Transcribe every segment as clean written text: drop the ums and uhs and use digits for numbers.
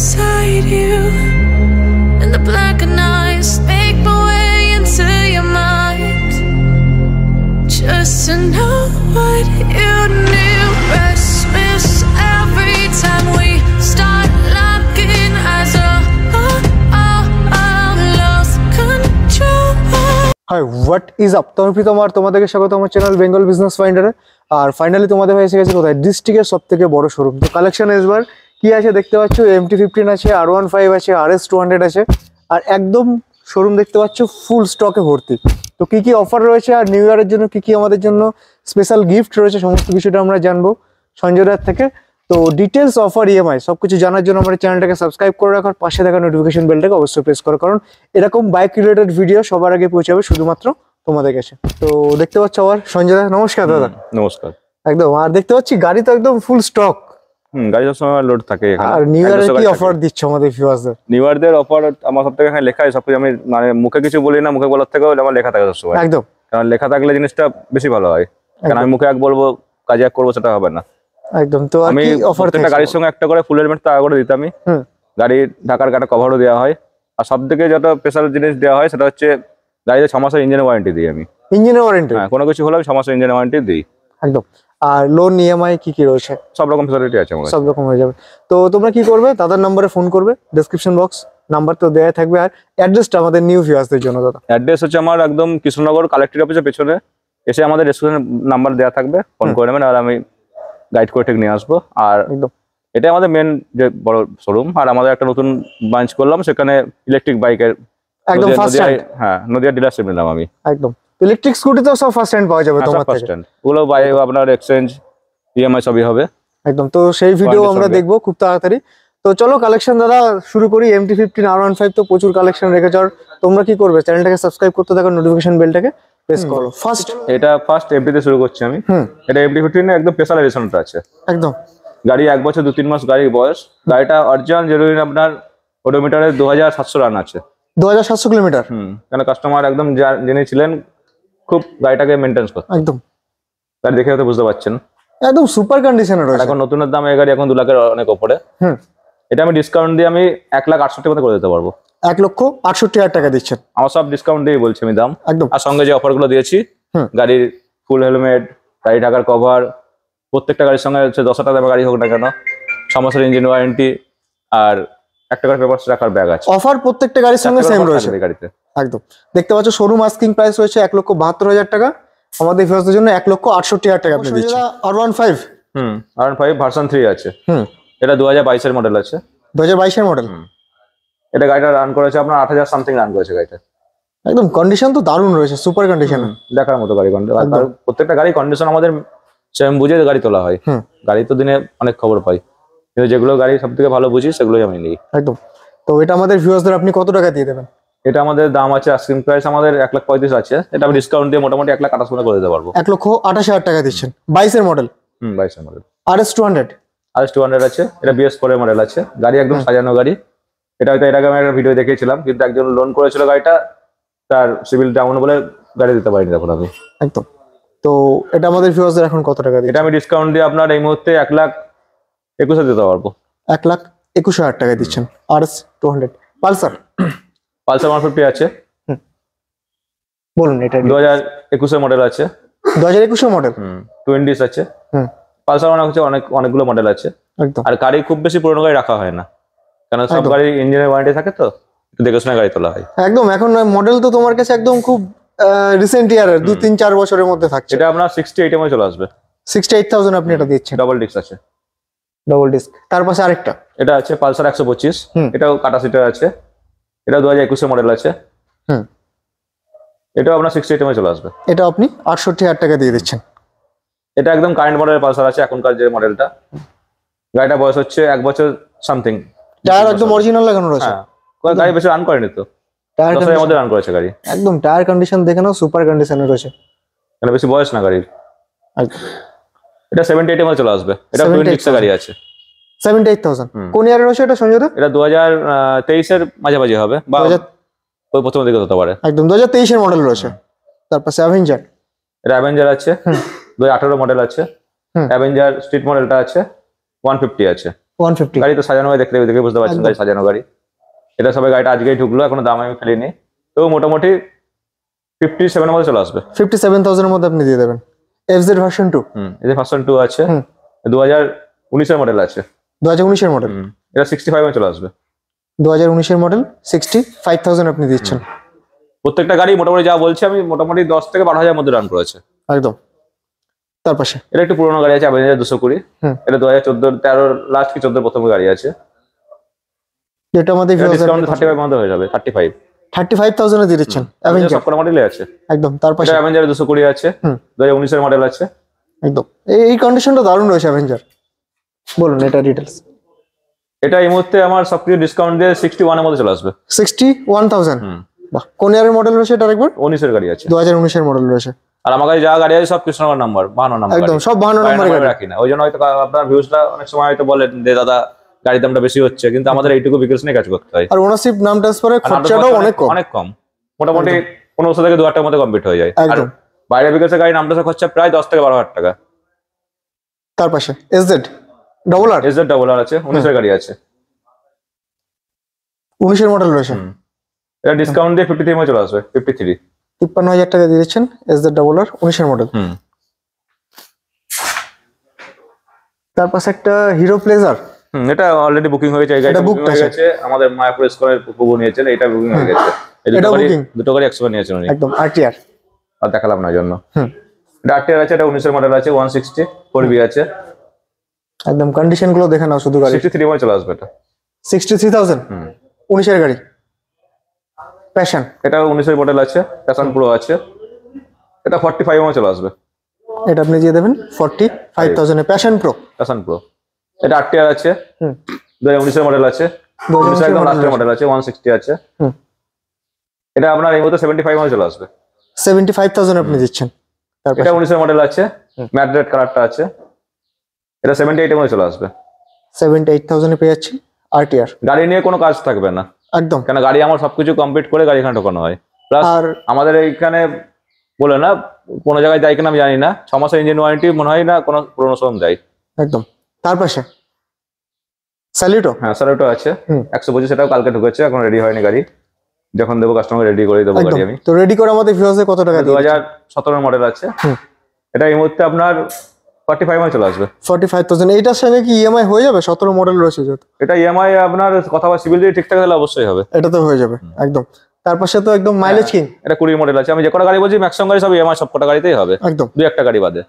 beside you, and the blackened eyes make my way into your mind, just to know what you knew. Restless every time we start locking eyes. Lost control. High what is up, তোমার প্রীতম আর তোমাদেরকে স্বাগত আমার channel Bengal business ফাইন্ডারে। আর finally তোমাদের হয়ে এসে গেছে কোথায়, ডিস্ট্রিক্টের সব থেকে বড় শোরুম। তো কালেকশন এসবার কি আছে দেখতে পাচ্ছ, MT-15 আছে, R15 আছে, RS200 আছে, আর একদম শোরুম দেখতে পাচ্ছ ফুল স্টকে ভর্তি। তো কি কি অফার রয়েছে আর নিউ ইয়ারের জন্য কি কি আমাদের জন্য স্পেশাল গিফট রয়েছে, সমস্ত কিছুটা আমরা জানবো সঞ্জয় দার থেকে। তো ডিটেলস, অফার, EMI সবকিছু জানার জন্য আমাদের চ্যানেলটাকে সাবস্ক্রাইব করে রাখার, পাশে থাকা নোটিফিকেশন বেলটাকে অবশ্যই প্রেস করো, কারণ এরকম বাইক রিলেটেড ভিডিও সবার আগে পৌঁছাবে শুধুমাত্র তোমাদের কাছে। তো দেখতে পাচ্ছ আবার সঞ্জয় দা, নমস্কার দাদা। নমস্কার। একদম, আর দেখতে পাচ্ছি গাড়ি তো একদম ফুল স্টক। গাড়ি সবসময় লোড থাকে এখানে। আর নিউ ইয়ারে কি অফার দিচ্ছ আমাদের ভিউয়ারদের? নিউ ইয়ারদের অফার আমার সব থেকে এখানে লেখা আছে, সবকিছু আমি মানে মুখে কিছু বলি না, মুখে বলার থেকেও আমার লেখা থাকে সবসময়। একদম, কারণ লেখা থাকলে জিনিসটা বেশি ভালো হয়, কারণ আমি মুখে এক বলবো কাজে এক করবো, সেটা হবে না। একদম। তো আমি প্রত্যেকটা গাড়ির সঙ্গে একটা করে ফুল হেলমেট টাকা করে দিতাম। গাড়ির ঢাকার কাটা কভারও দেওয়া হয়, আর সব থেকে যেটা স্পেশাল জিনিস দেওয়া হয় সেটা হচ্ছে গাড়িতে 6 মাসের ইঞ্জিনের ওয়ারেন্টি দিই আমি। ইঞ্জিনের ওয়ারেন্টি? হ্যাঁ, কোনো কিছু হলে আমি 6 মাসের ইঞ্জিনের ওয়ারেন্টি দিই। একদম। আর লোন, EMI কি কি রয়েছে? সব রকম ফ্যাসিলিটি আছে আমার, সব রকম হয়ে যাবে। তো তোমরা কি করবে, দাদার নম্বরে ফোন করবে, ডেসক্রিপশন বক্স নাম্বার তো দেয়া থাকবে। আর অ্যাড্রেসটা আমাদের নিউ ভিউয়ার্সদের জন্য দাদা। অ্যাড্রেস হচ্ছে আমার একদম কৃষ্ণনগর কালেক্টর অফিসের পেছনে এসে আমাদের রেস্টুরেন্ট নাম্বার দেওয়া থাকবে, ফোন করে নেবেন আর আমি গাইড করে ঠিক নিয়ে আসবো। আর একদম, এটা আমাদের মেন যে বড় শোরুম। আর আমাদের একটা নতুন ব্রাঞ্চ করলাম, সেখানে ইলেকট্রিক বাইকের একদম ফার্স্ট হ্যান্ড। হ্যাঁ, নদিয়া ডিলারশিপ নিলাম আমি। একদম, ইলেকট্রিক স্কুটি তো সব ফার্স্ট হ্যান্ড পাওয়া যাবে তোমার ফার্স্ট থেকে। হ্যান্ড ওগুলো বাই আপনার এক্সচেঞ্জ, EMI সবই হবে। একদম, তো সেই ভিডিও আমরা দেখবো খুব তাড়াতাড়ি। তো চলো কালেকশন দাদা শুরু করি। MT-15 R15 তো প্রচুর কালেকশন রেখেছ। আর তোমরা কি করবে, চ্যানেলটাকে সাবস্ক্রাইব করতে থাকো, নোটিফিকেশন বেলটাকে প্রেস করো। এটা ফার্স্ট MT তে শুরু করছি আমি। এটা MT-15 এর একদম স্পেশাল এডিশনটা আছে। একদম, গাড়ি 1 বছর 2-3 মাস গাড়ির বয়স। গাড়িটা অরিজিনাল জেনুইন আপনার ওডোমিটারে 2700 রান আছে। 2700 কিলোমিটার? কেন কাস্টমার একদম জেনে ছিলেন খুব গাড়িটাকে মেইনটেনেন্স করতে। একদম, গাড়ি দেখে হয়তো বুঝতে পারছেন একদম সুপার কন্ডিশনে রয়েছে। এখন নতুনের দাম এই গাড়ি এখন 2 লাখের অনেক উপরে। এটা আমি ডিসকাউন্ট দিয়ে আমি 1,68,000 মতো করে দিতে পারবো। 1,68,000 টাকা দিচ্ছেন? আমার সব ডিসকাউন্ট দিয়ে বলছি আমি দাম। একদম। আর সঙ্গে যে অফার গুলো দিয়েছি, গাড়ির ফুল হেলমেট, গাড়ি ঢাকার কভার, প্রত্যেকটা গাড়ির সঙ্গে হচ্ছে 10,000 টাকা গাড়ি হোক না কেন, 6 মাসের ইঞ্জিন ওয়ারেন্টি, আর একটা করে পেপারস রাখার ব্যাগ আছে। অফার প্রত্যেকটা গাড়ির সঙ্গে সেম রয়েছে গাড়িতে। একদম, দেখতে পাচ্ছ শোরুম আস্কিং প্রাইস রয়েছে 1,72,000 টাকা। আমাদের ভিউয়ারদের জন্য 1,68,000 টাকা আপনি দিচ্ছেন। R15? R15 ভার্সন 3 আছে। এটা 2022 এর মডেল আছে। 2022 এর মডেল? এটা গাড়িটা রান করেছে আপনার 8,000 সামথিং রান করেছে গাড়িটা। একদম কন্ডিশন তো দারুণ রয়েছে, সুপার কন্ডিশন, দেখার মতো গাড়ি। প্রত্যেকটা গাড়ি কন্ডিশন আমাদের সেম বুঝে গাড়ি তোলা হয়। গাড়ি তো দিনে অনেক খবর পাই, কিন্তু যেগুলো গাড়ি সব থেকে ভালো বুঝি সেগুলোই আমি নিই। একদম। তো এটা আমাদের ভিউয়ারদের আপনি কত টাকা দিয়ে দেবেন? এটা আমাদের দাম আছে, আস্কিং প্রাইস আমাদের 1,35,000 আছে। এটা আমি ডিসকাউন্ট দিয়ে মোটামুটি 1,28,000 করে দিতে পারবো। 1,28,000 টাকা দিচ্ছেন। 22 এর মডেল? 22 এর মডেল। RS200? RS200 আছে। এটা BS4 এর মডেল আছে। গাড়ি একদম সাজানো গাড়ি। এটা হয়তো এর আগে আমি একটা ভিডিও দেখিয়েছিলাম, কিন্তু একজন লোন করেছিল গাড়িটা, তার সিভিল ডাউন বলে গাড়ি দিতে পারিনি তখন আমি। একদম। তো এটা আমাদের ভিউয়ারদের এখন কত টাকা দিচ্ছেন? এটা আমি ডিসকাউন্ট দিয়ে আপনার এই মুহূর্তে 1,21,000 দিতে পারবো। 1,21,000 টাকা দিচ্ছেন। RS200। পালসার? পালসার 150 আছে। বলুন, এটা 2021 এর মডেল আছে। 2021 এর মডেল? 20 আছে। পালসার অনেকগুলো মডেল আছে। একদম। আর গাড়ি খুব বেশি পুরনো গাড়ি রাখা হয় না, কারণ সব গাড়ি ইঞ্জিনের ওয়ারেন্টি থাকে, তো একটু দেখে শুনে গাড়ি তোলা হয়। একদম, এখন মডেল তো তোমার কাছে একদম খুব রিসেন্ট ইয়ারের, 2-3-4 বছরের মধ্যে থাকছে। এটা আপনার 68 এ চলে আসবে। 68,000 আপনি এটা দিচ্ছেন। ডাবল ডিস্ক আছে। Double disc. তার পাশে আরেকটা এটা আছে পালসার 125। এটাও কাটা সিটার আছে। এটা 2021 এর মডেল আছে। এটাও আপনার 68 এ চলে আসবে। এটা আপনি 68,000 টাকা দিয়ে দিচ্ছেন। এটা একদম কারেন্ট মডেলের পালসার আছে, এখনকার যে মডেলটা। গাড়িটা বয়স হচ্ছে 1 বছর সামথিং। টায়ার একদম অরিজিনাল লাগানো রয়েছে? হ্যাঁ, গাড়ি বেশি রান করেনি তো, টায়ার এর মধ্যে রান করেছে গাড়ি। একদম টায়ার কন্ডিশন দেখে নাও, সুপার কন্ডিশনে রয়েছে, মানে বেশি বয়স না গাড়ির। এটা 78 এ চলে আসবে। এটা 26 এর গাড়ি আছে। 78,000 কোন ইয়ারে রয়েছে এটা সঞ্জয় দা? এটা 2023 এর মাঝামাঝি হবে, বা ওই প্রথম দিকে হতে পারে। একদম 2023 এর মডেল রয়েছে। তারপর অ্যাভেঞ্জার? এটা অ্যাভেঞ্জার আছে। 2018 মডেল আছে। অ্যাভেঞ্জার স্ট্রিট মডেলটা আছে। 150 আছে। 150 গাড়ি তো সাজানো গাড়ি, দেখে বুঝতে পারছেন গাড়ি সাজানো গাড়ি। এটা সবাই গাড়িটা আজকেই ঢুকলো, এখনো দাম আমি ফেলিনি, তো মোটামুটি 57 এর মধ্যে চলে আসবে। 57,000 এর মধ্যে আপনি দিয়ে দেবেন। FZ ভার্সন 2, এই যে ভার্সন 2 আছে, 2019 এর মডেল আছে। 2019 এর মডেল, এটা 65 এ চলে আসবে। 2019 এর মডেল 65,000 আপনি দিচ্ছেন। প্রত্যেকটা গাড়ি মোটামুটি যা বলছি আমি, মোটামুটি 10 থেকে 12,000 মধ্যে রান করেছে একদম। তার পাশে এটা একটু পুরোনো গাড়ি আছে, অ্যাভেঞ্জার 220। এটা 2014-13 লাস্ট কি 14 প্রথম গাড়ি আছে। যেটা আমাদের ডিসকাউন্ট 35 মধ্যে হয়ে যাবে। 35,000 এ দিয়ে দিচ্ছেন অ্যাভেঞ্জার, সবকটা মডেলই আছে একদম। তার পাশে এটা অ্যাভেঞ্জার 220 আছে, 2019 এর মডেল আছে। একদম এই কন্ডিশনটা দারুণ রয়েছে অ্যাভেঞ্জার। বলুন এটা ডিটেইলস। এটা এই মুহূর্তে আমার সবকিছু ডিসকাউন্ট দিয়ে 61 এর মধ্যে চলে আসবে। 61,000, বাহ। কোন ইয়ারের মডেল রয়েছে এটা একবার? 19 এর গাড়ি আছে, 2019 এর মডেল রয়েছে। আর আমার কাছে যা গাড়ি আছে সব কৃষ্ণনগর নাম্বার, 52 নাম্বার একদম সব 52 নম্বরের গাড়ি রাখি না। ওই জন্য হয়তো আপনার ভিউজটা অনেক সময় হয়তো বলেন যে দাদা গাড়ির দামটা বেশি হচ্ছে, কিন্তু আমাদের এইটুকু বিকজ নিয়ে কাজ করতে হয়। আর ওনারশিপ নাম ট্রান্সফারে খরচাটাও অনেক কম, মোটামুটি 1500 থেকে 2000 টাকার মধ্যে কমপ্লিট হয়ে যায়। আর একদম। বাইরে বিকজের গাড়ি নাম ট্রান্সফার খরচা প্রায় 10 থেকে 12,000 টাকা। তার পাশে SZ ডাবল আর আছে, 19 এর গাড়ি আছে, 19 এর মডেল রয়েছে। এটা ডিসকাউন্ট দিয়ে 53 এ চলে আসবে। 53,000 টাকা দিয়ে দিচ্ছেন SZ ডাবল আর 19 এর মডেল। তার পাশে একটা হিরো প্লেজার, এটা অলরেডি বুকিং হয়ে গেছে। এই গাড়িটা বুকিং হয়ে গেছে, আমাদের মায়াপুর স্কয়ারের প্রভু নিয়েছেন, এটা বুকিং হয়ে গেছে। এই দুটো গাড়ি 100 নিয়েছেন উনি, একদম RTR। আর দেখালাম না জন্য। এটা RTR আছে, এটা 19 এর মডেল আছে, 160 4B আছে, একদম। কন্ডিশন গুলো দেখে নাও শুধু গাড়ি। 63 এ চলে আসবে এটা। 63,000, 19 এর গাড়ি প্যাশন। এটা 19 এর মডেল আছে, প্যাশন প্রো আছে, এটা 45 এ চলে আসবে। এটা আপনি দিয়ে দেবেন 45,000 এ প্যাশন প্রো। এটা RTR আছে, 2019 এর মডেল আছে, 19 একদম লাস্টের মডেল আছে, 160 আছে। এটা আপনার এই মতো 75 এ চলে আসবে। 75,000 আপনি দিচ্ছেন। এটা 19 এর মডেল আছে, ম্যাট রেড কালারটা আছে, এটা 78 এ চলে আসবে। 78,000 এ পেয়ে যাচ্ছি RTR। গাড়ি নিয়ে কোনো কাজ থাকবে না একদম, কেন গাড়ি আমার সবকিছু কমপ্লিট করে গাড়ি এখানে ঢোকানো হয়। প্লাস আর আমাদের এইখানে বলে না কোনো জায়গায় যায় কিনা আমি জানি না, 6 মাসের ইঞ্জিন ওয়ারেন্টি মনে হয় না কোনো পুরোনো শোরুম দেয়। একদম। তার পাশে স্যালুটো, স্যালুটো আছে 125, সেটাও কালকে ঢুকেছে, এখন রেডি হয়নি গাড়ি, যখন দেবো কাস্টমার রেডি করে দেবো গাড়ি আমি। তো রেডি করে আমাদের ভিউয়ার্সে কত টাকা দিয়ে? 2017 এর মডেল আছে, এটা এই মুহূর্তে আপনার 45 এ চলে আসবে। 45,000। এইটার সঙ্গে কি EMI হয়ে যাবে? 17 মডেল রয়েছে যেহেতু। এটা EMI আপনার কথা বা সিভিল যদি ঠিকঠাক হলে অবশ্যই হবে, এটা তো হয়ে যাবে একদম। তার পাশে তো একদম মাইলেজ কিং, এটা 20 মডেল আছে। আমি যে কটা গাড়ি বলছি ম্যাক্সিমাম গাড়ি সব EMI সবকটা গাড়িতেই হবে, একদম। দুই একটা গাড়ি বাদে।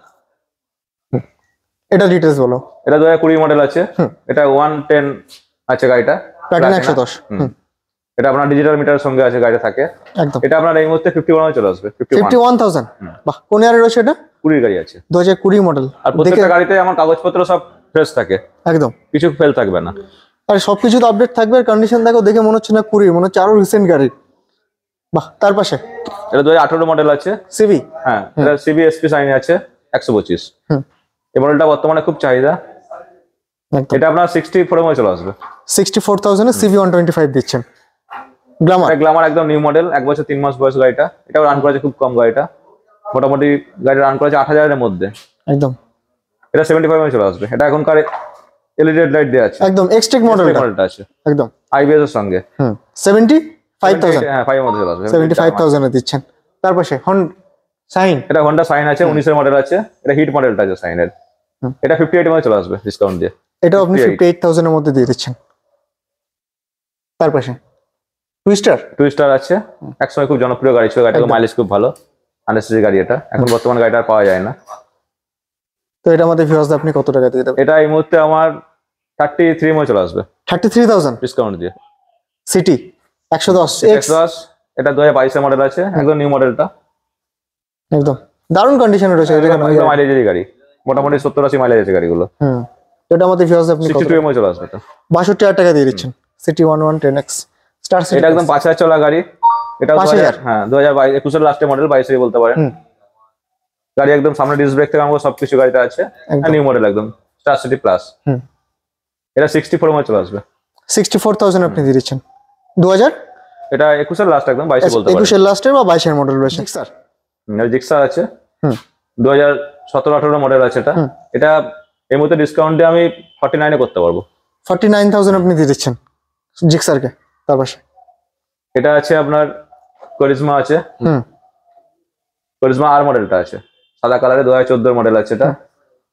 এটা ডিটেইলস বলো। এটা 2020 মডেল আছে, এটা 110 আছে গাড়িটা, প্লাটিনা 110। এটা আপনার ডিজিটাল মিটারের সঙ্গে আছে, গাড়িটা থাকে একদম। এটা আপনার এই মুহূর্তে 51 এ চলে আসবে। 51,000, বাহ। কোন ইয়ারে রয়েছে এটা? 20 গাড়ি আছে, 2020 মডেল। আর প্রত্যেকটা গাড়িতে আমার কাগজপত্র সব ফ্রেশ থাকে, একদম কিছু ফেল থাকবে না। আর সবকিছু তো আপডেট থাকবে। আর কন্ডিশন দেখো, দেখে মনে হচ্ছে না 20, মনে হচ্ছে আরো রিসেন্ট গাড়ি, বাহ। তার পাশে এটা 2018 মডেল আছে, সিভি। এটা CB SP সাইন আছে 125। এই মডেলটা বর্তমানে খুব চাহিদা, এটা আপনার 64 এ চলে আসবে। 64,000 এ CV 125 দিচ্ছেন। গ্ল্যামার একদম নিউ মডেল, 1 বছর 3 মাস বয়স গাড়িটা, এটাও রান করেছে খুব কম গাড়িটা, মোটামুটি গাড়ি রান করেছে 8,000 এর মধ্যে একদম। এটা 75 এ চলে আসবে। এটা এখনকার LED লাইট দেয়া আছে, একদম এক্সটেক মডেলটা আছে, একদম IBS এর সঙ্গে। 75,000, হ্যাঁ 5 এর মধ্যে চলে আসবে। 75,000 এ দিচ্ছেন। তার পাশে সাইন, এটা Honda সাইন আছে, 19 এর মডেল আছে, এটা হিট মডেলটা আছে সাইনের, এটা 58 এর মধ্যে চলে আসবে ডিসকাউন্ট দিয়ে। এটা আপনি 58,000 এর মধ্যে দিয়ে দিচ্ছেন। তার পাশে টুইস্টার আছে, একসময় খুব জনপ্রিয় গাড়ি ছিল, গাড়িটার মাইলেজ খুব ভালো, 100cc গাড়ি। এটা এখন বর্তমান গাড়িটা আর পাওয়া যায় না। তো এটা আমাদের ভিউয়ার্স আপনি কত টাকা দিয়ে দেবেন? এটা এই মুহূর্তে আমার 33 এ চলে আসবে, 33,000 ডিসকাউন্ট দিয়ে। সিটি 110 X, এটা 2022 এর মডেল আছে, একদম নিউ মডেলটা, একদম দারুণ কন্ডিশনে রয়েছে। একদম মাইলেজের গাড়ি, মোটামুটি 70-80 মাইলেজ আছে গাড়িগুলো। এটা আমাদের ভিউয়ার্স আপনি 62 এ চলে আসবে, 62,000 টাকা দিয়ে দিচ্ছেন। সিটি 1110X স্টার সিটি, এটা একদম 5,000 চলা গাড়ি, এটা 2000, হ্যাঁ 2021 এর লাস্টের মডেল, 22 বলতে পারেন। গাড়ি একদম সামনে ডিস্ক ব্রেক থেকে আমাদের সবকিছু গাড়িটা আছে, নিউ মডেল একদম স্টার সিটি প্লাস। এটা 64 এ চলে আসবে। 64,000 আপনি দিয়ে দিচ্ছেন। 2000, এটা 21 এর লাস্ট, একদম 22 বলতে পারেন। 21 এর লাস্টের বা 22 এর মডেল রয়েছে। স্যার জিক্সার আছে, 2017-18 মডেল আছে এটা। এটা এই মুহূর্তে ডিসকাউন্ট দিয়ে আমি 49 এ করতে পারবো। 49,000 আপনি দিয়ে দিচ্ছেন জিক্সারকে। তার পাশে এটা আছে আপনার করিজমা আছে, করিজমা আর মডেলটা আছে, সাদা কালারে 2014 মডেল আছে এটা।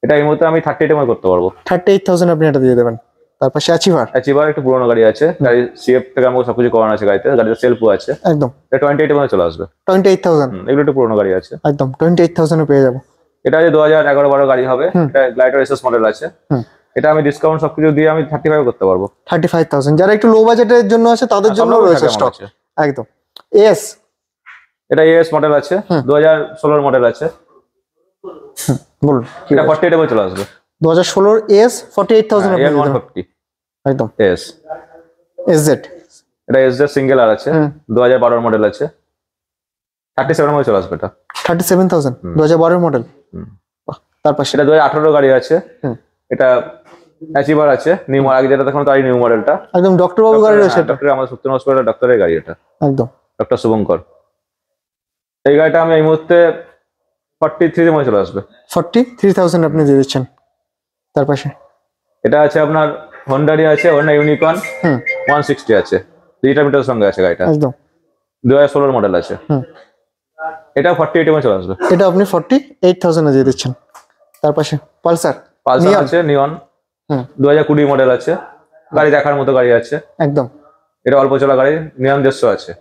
এটা এই মুহূর্তে আমি 38 এর করতে পারবো। 38,000 আপনি এটা দিয়ে দেবেন। তার পাশে অ্যাচিভার একটু পুরোনো গাড়ি আছে, গাড়ি সিএফ থেকে আমাকে সবকিছু করানো আছে গাড়িতে, গাড়িতে সেলফও আছে একদম। এটা 28 এর চলে আসবে। 28,000 এগুলো একটু পুরোনো গাড়ি আছে একদম 28,000 এ পেয়ে যাবো। এটা যে 2011-12 গাড়ি হবে, এটা গ্লাইডার এসএস মডেল আছে। এটা আমি ডিসকাউন্ট সবকিছু দিয়ে আমি 35 করতে পারবো। 35,000 যারা একটু লো বাজেটের জন্য আছে তাদের জন্য রয়েছে স্টক একদম। এস এটা এস মডেল আছে, 2016 মডেল আছে। বলুন এটা 48 এর চলে আসবে। 2016 এস 48,000 আপনি দিবেন 150 একদম। এস এসজেড এটা এসজেড সিঙ্গেল আর আছে, 2012 মডেল আছে, 37 এর চলে আসবে এটা। 37,000 2012 মডেল। তার পাশে এটা 2018 গাড়ি আছে, এটা অ্যাচিভার আছে নিউ মডেল, আগে যেটা দেখুন তারই নিউ মডেলটা একদম ডক্টর বাবু গাড়ি রয়েছে এটা। ডক্টর আমাদের সত্যেন হসপিটাল ডক্টরের গাড়ি এটা একদম, ডক্টর শুভঙ্কর। এই গাড়িটা আমি এই মুহূর্তে 43 এর চলে আসবে। 43,000 আপনি দিয়ে দিচ্ছেন। তার পাশে এটা আছে আপনার হোন্ডারই আছে, হোন্ডা ইউনিকর্ন 160 আছে, 3 মিটার সঙ্গে আছে গাড়িটা একদম। 2016 মডেল আছে। এটা 48 এর চলে আসবে। এটা আপনি 48,000 এ দিয়ে দিচ্ছেন। তার পাশে পালসার আছে নিয়ন 2020 মডেল আছে, গাড়ি দেখার মতো গাড়ি আছে একদম। এটা অল্প চলা গাড়ি, নিয়ন 150 আছে।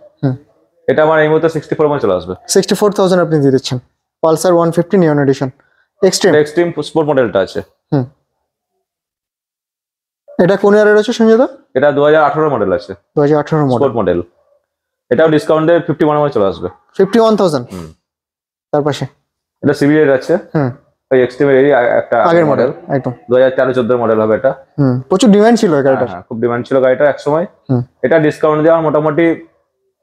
এটা আমার এই মুহূর্তে 64 এর চলে আসবে। 64,000 আপনি দিয়ে দিচ্ছেন। পালসার 150 নিয়ন এডিশন এক্সট্রিম স্পোর্ট মডেলটা আছে। এটা কোন ইয়ারে রয়েছে সঞ্জয়দা? এটা 2018 মডেল আছে, 2018 মডেল স্পোর্ট মডেল। এটাও ডিসকাউন্টে 51 এর চলে আসবে। 51,000। তার পাশে এটা সিবিএর আছে, ওই এক্সট্রিম এর একটা আগের মডেল একদম 2013-14 মডেল হবে এটা। প্রচুর ডিমান্ড ছিল এই গাড়িটার। খুব ডিমান্ড ছিল গাড়িটা এক সময়। এটা ডিসকাউন্ট দিয়ে আমার মোটামুটি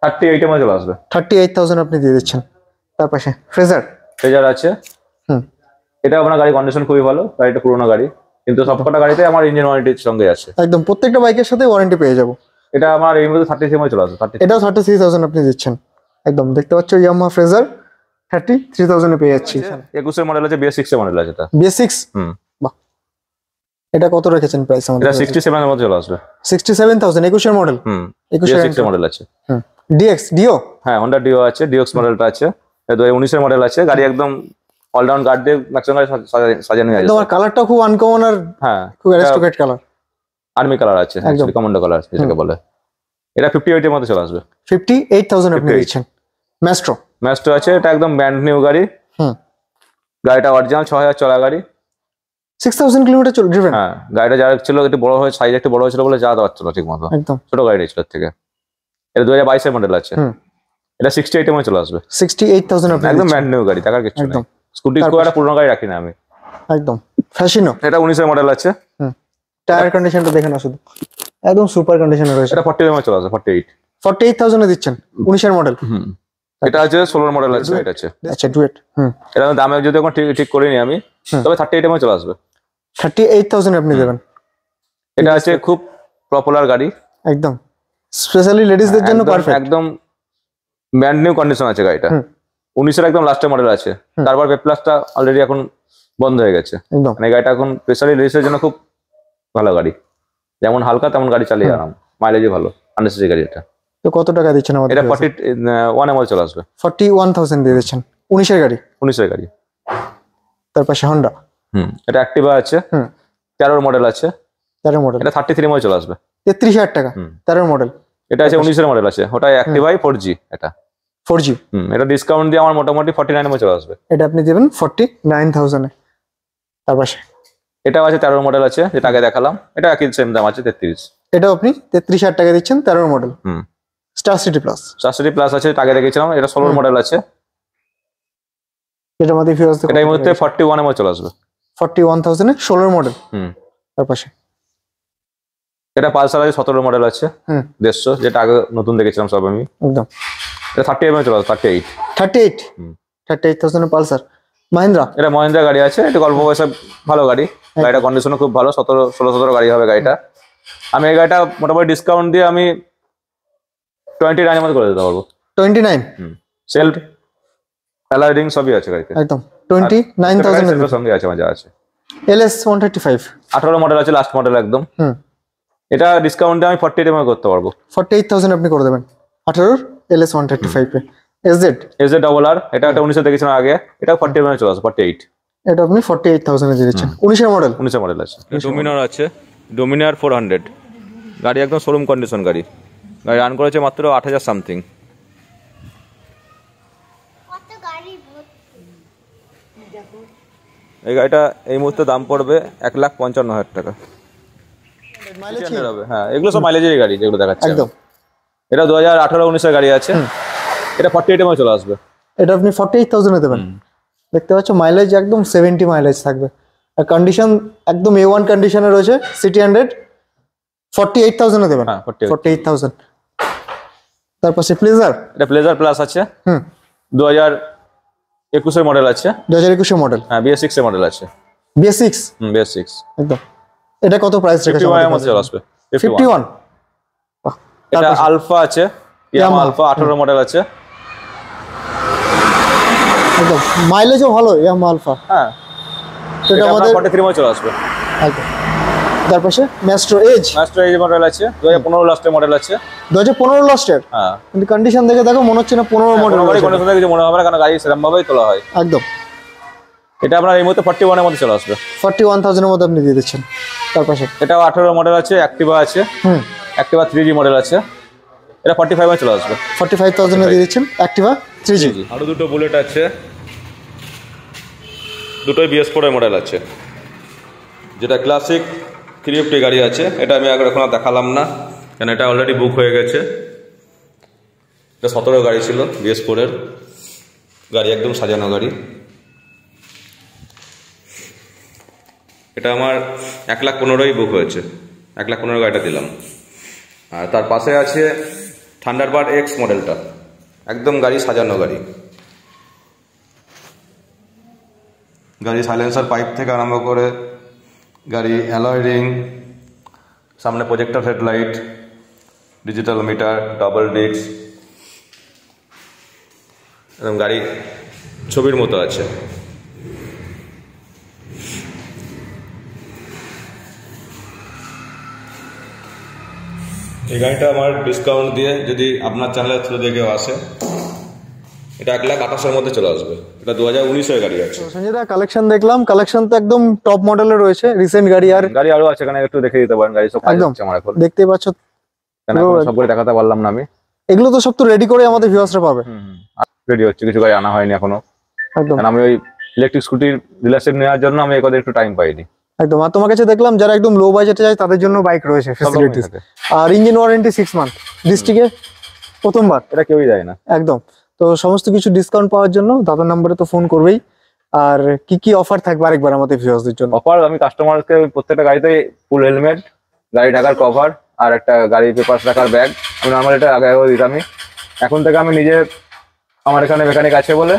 38 এর চলে আসবে। 38,000 আপনি দিয়ে দিচ্ছেন। তার পাশে ফ্রেজার আছে। এটা আপনার গাড়ি কন্ডিশন খুবই ভালো, গাড়িটা পুরোনো গাড়ি, কিন্তু সবকটা গাড়িতে আমার ইঞ্জিন ওয়ারেন্টির সঙ্গে আছে একদম। প্রত্যেকটা বাইকের সাথে ওয়ারেন্টি পেয়ে যাবো। এটা আমার এই মধ্যে 33 এর চলে আসবে। এটাও 33,000 আপনি দিচ্ছেন একদম। দেখতে পাচ্ছ ইয়ামাহা ফ্রেজার 33,000 এ পেয়ে যাচ্ছি। 21 এর মডেল আছে, BS6 এর মডেল আছে এটা। BS6 বাহ। এটা কত রেখেছেন প্রাইস আমাদের? এটা 67 এর মধ্যে চলে আসবে। 67,000 21 এর মডেল। 21 এর মডেল আছে। ডিও হ্যাঁ, Honda Dio আছে, ডিওক্স মডেলটা আছে। এটা 2019 এর মডেল আছে। গাড়ি একদম অলরাউন্ড গার্ড দিয়ে ম্যাক্সিমাম গাড়ি সাজানো আছে। একদম। আর কালারটা খুব আনকমন আর খুব অ্যারিস্টোক্রেট কালার, আর্মি কালার আছে, একদম কমান্ডো কালার যেটাকে বলে। এটা 58 এর মধ্যে চলে আসবে। 58,000 আপনি দিচ্ছেন। ম্যাস্ট্রো আছে, এটা একদম ব্র্যান্ড নিউ গাড়ি। গাড়িটা অরিজিনাল 6000 চলা গাড়ি, 6000 কিলোমিটার ড্রিভেন। হ্যাঁ, গাড়িটা যা ছিল একটু বড় হয়ে, সাইজ একটু বড় হয়েছিল বলে যা পারছিল না ঠিক মতো, একদম ছোট গাড়ি ছিল থেকে। এটা 2022 এর মডেল আছে। এটা 68 এর মধ্যে চলে আসবে। 68,000 আপনি একদম ব্র্যান্ড নিউ গাড়ি, টাকার কিছু নেই। স্কুটি খুব একটা পুরনো গাড়ি রাখি না আমি একদম। ফ্যাশিনো এটা 19 এর মডেল আছে। টায়ার কন্ডিশনটা দেখেন না শুধু, একদম সুপার কন্ডিশনে রয়েছে। এটা 40 এর মধ্যে চলে আসবে। 48,000 এ দিচ্ছেন 19 এর মডেল। এটা আছে 16 মডেল আছে, এটা আছে। আচ্ছা ডুয়েট। এটা দামে যদি এখন ঠিক করিনি আমি, তবে 38 এর মধ্যে চলে আসবে। 38,000 আপনি দেবেন। এটা আছে খুব পপুলার গাড়ি একদম, স্পেশালি লেডিসদের জন্য পারফেক্ট। একদম ব্র্যান্ড নিউ কন্ডিশন আছে গাড়িটা। 19 এর একদম লাস্টের মডেল আছে। তারপর পেপ্লাসটা অলরেডি এখন বন্ধ হয়ে গেছে। মানে গাড়িটা এখন স্পেশালি লেডিসের জন্য খুব ভালো গাড়ি, যেমন হালকা তেমন গাড়ি চালিয়ে আরাম, মাইলেজই ভালো, আননেসেসারি গাড়ি এটা। তো কত টাকা দিচ্ছেন আমাদের? এটা 41 এর মধ্যে চলে আসবে। 41,000 দিয়ে দিচ্ছেন। 19 এর গাড়ি। 19 এর গাড়ি। তার পাশে হন্ডা। এটা অ্যাক্টিভা আছে, 13 মডেল আছে। 13 মডেল। এটা 33 এর মধ্যে চলে আসবে। 33,000 টাকা। 13 মডেল। এটা আছে 19 এর মডেল আছে, ওটা অ্যাক্টিভা 4G এটা। 4G। এটা ডিসকাউন্ট দিয়ে আমার মোটামুটি 49 এর মধ্যে চলে আসবে। এটা আপনি দেবেন 49,000 এ। তার পাশে এটাও আছে 13 মডেল আছে, যেটা আগে দেখালাম। এটা একই সেম দাম আছে 33। এটাও আপনি 33,000 টাকা দিচ্ছেন, 13 model. Star city plus. Star city plus আছে, আগে দেখেছিলাম। এটা 16 মডেল আছে। এটা আমাদের ফিউজ এটা এই মুহূর্তে 41 এর মধ্যে চলে আসবে। 41,000 এ 16 মডেল। তার পাশে এটা পালসার আছে, 17 মডেল আছে, 150, যেটা আগে নতুন দেখেছিলাম সব আমি। একদম। এটা 30 এর মধ্যে চলে আসবে। 38,000 এ পালসার। মাহিন্দ্রা। এটা মহিন্দ্রা গাড়ি আছে, এটা অল্প বয়সে ভালো গাড়ি। গাড়িটা কন্ডিশনও খুব ভালো, 16-17 গাড়ি হবে গাড়িটা। আমি এই গাড়িটা মোটামুটি ডিসকাউন্ট দিয়ে আমি 29 এর মধ্যে করে দিতে পারবো। 29। সেলফ অ্যালয় রিং সবই আছে গাড়িতে। একদম 29,000 এর সঙ্গে আছে, মজা আছে। LS 135 18 মডেল আছে, লাস্ট মডেল একদম। এটা ডিসকাউন্টে আমি 48 করতে পারবো। 48,000 আপনি করে দেবেন। 18 LS 135 এ এজ এ ডবল আর, এটা একটা 19 দেখেছিলাম আগে, এটা 48 চলে আসবে 48। এটা আপনি 48,000 এ দিয়ে দিচ্ছেন। 19 মডেল, 19 মডেল আছে। ডোমিনার আছে, ডোমিনার 400, গাড়ি একদম শোরুম কন্ডিশন গাড়ি রান করেছে মাত্র 8,000 সামথিং। এই গাড়িটা এই মুহূর্তে দাম পড়বে 1,55,000 টাকা। হবে, হ্যাঁ এগুলো সব মাইলেজের গাড়ি যেগুলো দেখাচ্ছে একদম। এটা 2018-19 গাড়ি আছে, এটা 48 চলে আসবে। এটা আপনি 48,000 এ দেবেন। দেখতে পাচ্ছ মাইলেজ একদম 70 মাইলেজ থাকবে, আর কন্ডিশন একদম A1 কন্ডিশনে রয়েছে। সিটি 100 48,000 এ দেবেন। 48,000। তারপর প্লেজার, এটা প্লেজার প্লাস আছে, 2021 মডেল আছে। 2021 মডেল, হ্যাঁ BS6 এর মডেল আছে। BS6, BS6 একদম। এটা কত প্রাইস রেখেছে? 51 এর মধ্যে চলে আসবে। 51। এটা আলফা আছে, ইয়ামা আলফা 18 মডেল আছে। একদম মাইলেজও ভালো ইয়ামা আলফা। হ্যাঁ এটা আমাদের 43 মডেল চলে আসবে। একদম। তারপর ম্যাস্ট্রো এজ মডেল আছে, 2015 লাস্টের মডেল আছে। 2015 লাস্টের, হ্যাঁ কিন্তু কন্ডিশন দেখে দেখো মনে হচ্ছে না 15 মডেল। কোনো সময় কিছু মনে হবে না, কারণ গাড়ি সেরকম ভাবেই তোলা হয়। একদম। এটা আপনার এই মুহূর্তে 41 এর মধ্যে চলে আসবে। 41,000 এর মধ্যে আপনি দিয়ে দিচ্ছেন। তারপর এটাও 18 মডেল আছে, অ্যাক্টিভা আছে, অ্যাক্টিভা 3G মডেল আছে। এটা 45 এ চলে আসবে। 45,000 এ দিয়ে দিচ্ছেন অ্যাক্টিভা 3G। আরো দুটো বুলেট আছে, দুটোই BS4 এর মডেল আছে। যেটা ক্লাসিক 350 গাড়ি আছে, এটা আমি এখন আর দেখালাম না, কারণ এটা অলরেডি বুক হয়ে গেছে। এটা 17 গাড়ি ছিল BS4 এর গাড়ি, একদম সাজানো গাড়ি। এটা আমার 1,15,000 বুক হয়েছে, 1,15,000 গাড়িটা দিলাম। আর তার পাশে আছে থান্ডারবার্ড X মডেলটা, একদম গাড়ি সাজানো গাড়ি। গাড়ি সাইলেন্সার পাইপ থেকে আরম্ভ করে গাড়ি অ্যালয় রিং, সামনে projector headlight, digital meter, double disc, এরকম গাড়ি ছবির মতো আছে। এই গাড়িটা আমার ডিসকাউন্ট দিয়ে যদি আপনার চ্যানেলের থ্রু দিয়ে কেউ আসে, এটা 1,28,000 মধ্যে চলে আসবে। এটা 2019 এর গাড়ি আছে। সঞ্জয় দা কালেকশন দেখলাম, কালেকশন তো একদম টপ মডেলের রয়েছে, রিসেন্ট গাড়ি। আর গাড়ি আরো আছে, এখানে একটু দেখে দিতে পারেন। গাড়ি সব কাজ হচ্ছে আমার এখন, দেখতেই পাচ্ছ। কেন সবগুলো দেখাতে পারলাম না আমি। এগুলো তো সব তো রেডি করে আমাদের ভিউয়ার্সরা পাবে। রেডি হচ্ছে, কিছু গাড়ি আনা হয়নি এখনো। একদম। কারণ আমি ওই ইলেকট্রিক স্কুটির ডিলারশিপ নেওয়ার জন্য আমি এদের একটু টাইম পাইনি। একদম। আর তোমার কাছে দেখলাম যারা একদম লো বাজেটে যায় তাদের জন্য বাইক রয়েছে, ফ্যাসিলিটিস। আর ইঞ্জিন ওয়ারেন্টি 6 মান্থ, ডিস্ট্রিক্টে প্রথমবার, এটা কেউই যায় না। একদম। তো সমস্ত কিছু ডিসকাউন্ট পাওয়ার জন্য দাদার নম্বরে তো ফোন করবেই। আর কি কি অফার থাকবে আরেকবার আমাদের ভিউয়ার্সদের জন্য? অফার আমি কাস্টমারকে প্রত্যেকটা গাড়িতে ফুল হেলমেট, গাড়ি ঢাকার কভার আর একটা গাড়ি পেপারস রাখার ব্যাগ। আমি নর্মাল এটা আগে দিতামই, এখন থেকে আমি নিজে, আমার এখানে মেকানিক আছে বলে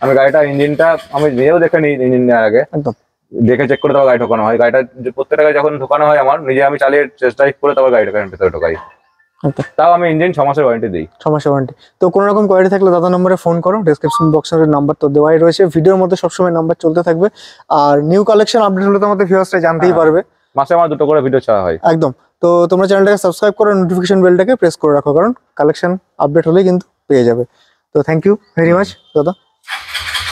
আমি গাড়িটা ইঞ্জিনটা আমি নিজেও দেখে নিই। ইঞ্জিন নেওয়ার আগে একদম দেখে চেক করে তারপর গাড়ি ঢোকানো হয়। গাড়িটা প্রত্যেকটা গাড়ি যখন ঢোকানো হয় আমার নিজে, আমি চালিয়ে টেস্ট ড্রাইভ করে তারপর গাড়িটা ভেতরে ঢোকাই। তাও আমি ইঞ্জিন 6 মাসের ওয়ারেন্টি দিই। 6 মাসের ওয়ারেন্টি। তো কোনো রকম কোয়ারি থাকলে দাদা নম্বরে ফোন করো, ডেসক্রিপশন বক্সের নাম্বার তো দেওয়াই রয়েছে, ভিডিওর মধ্যে সবসময় নাম্বার চলতে থাকবে। আর নিউ কালেকশন আপডেট হলে তো আমাদের ভিউয়ার্সরা জানতেই পারবে। মাসে আমার 2টো করে ভিডিও ছাড়া হয়। একদম। তো তোমরা চ্যানেলটাকে সাবস্ক্রাইব করো, নোটিফিকেশন বেলটাকে প্রেস করে রাখো, কারণ কালেকশন আপডেট হলেই কিন্তু পেয়ে যাবে। তো থ্যাংক ইউ ভেরি মাচ দাদা।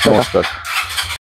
নমস্কার।